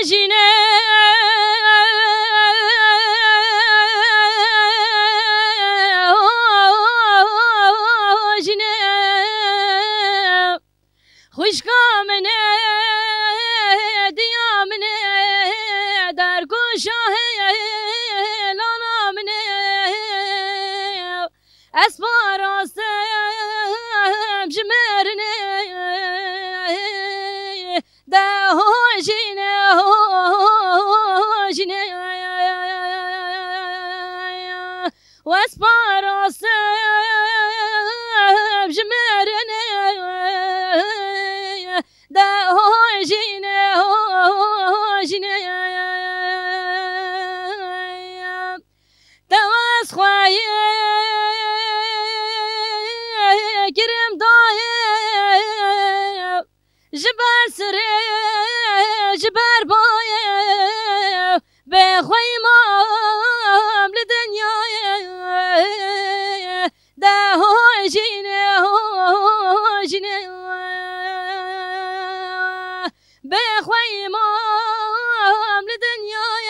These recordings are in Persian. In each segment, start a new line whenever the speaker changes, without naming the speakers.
جینه خوشگامنه دیامنه در گوشاه لانامنه اسپاراستم جمرنه ده هوشینه هوشینه و اسپاراستم جمرنه ده هوشینه هوشینه دواز خواهی گرم دایه جبر سره جبر بایه به خوی مام لدنیای ده هوشینه هوشینه به خوی مام لدنیای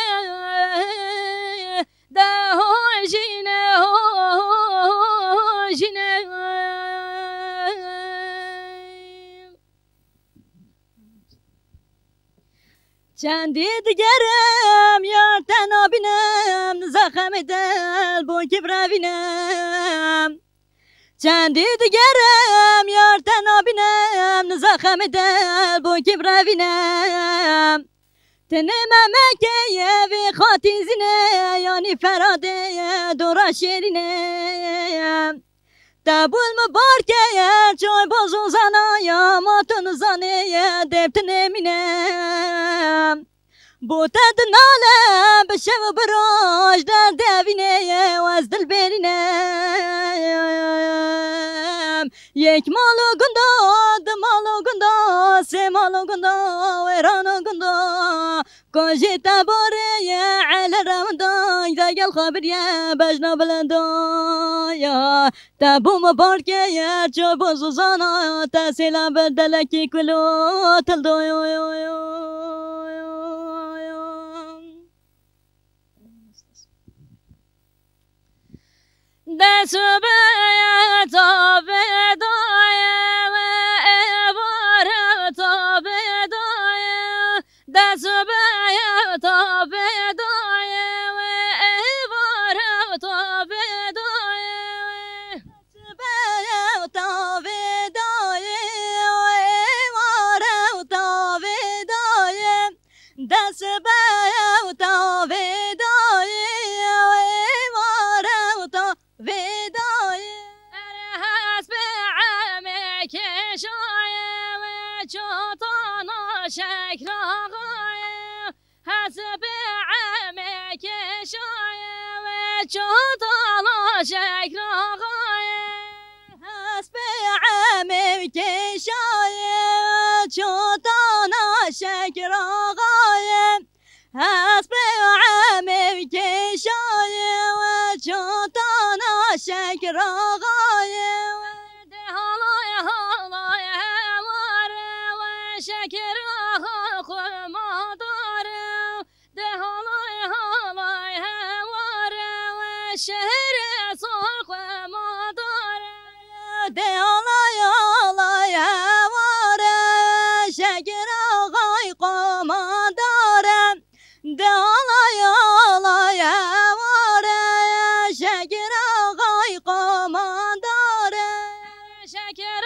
ده هوشینه هوشینه چندی دیگرم یار تنها بینم زخم دل بون که بروینم چندی دیگرم یار تنها بینم زخم دل بون که بروینم تنم مکه وی خاطی زینه یعنی فراده دورا شیرینه دبول مبارکه چای بازو زنا یا ماتون زانه دبت نمینم بوتد ناله بشه و براش در دوینه و از دل برینم یک مالو گندا دو مالو گندا سه مالو گندا ویرانو گندا کاجی تباره علی رمضان دگل خبریه بجنا بلندایا تبو مبارکه چو بزوزانا تسیلا بدلکی کلو تلدو دست به تابه دایه و عباره تابه دایه دست به تابه دایه و عباره تابه دایه دست به تابه دایه و عباره تابه دایه دست به تابه دایه و عباره تابه ودایه حسب عمك شايه وشوطنا شكل غايه حسب عمك شايه وشوطنا شكل غايه حسب عمك شايه وشوطنا شكل غايه حسب عمك شايه وشوطنا شكر غاية وده هلاي هلاي همارة وشكر ما دارة ده هلاي هلاي همارة وشهر صاق ما دارة ده هلاي هلاي همارة شكر غايق ما دارة ده هلاي هلاي همارة شكر شكر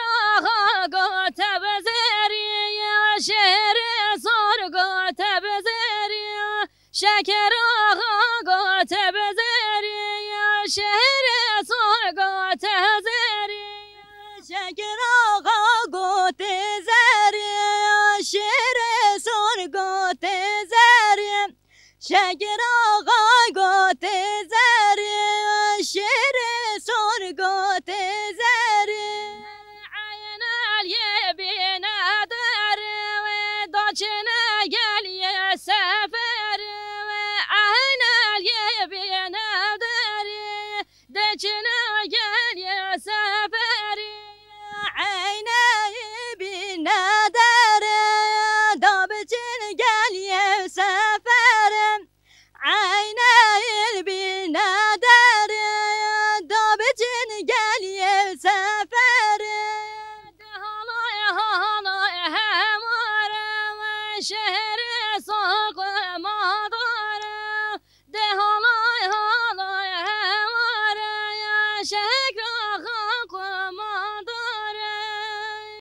قوت بزري شهر صار قوت بزري شكر قوت بزري شهر صار قوت زري شكر قوت زري شهر صار قوت زري شكر قوت زري شهر صار قوت زري چنا گلی سفر و عین اليبین داری دچنا گلی سفر عین اليبین داری دابچن گلی سفر şehre son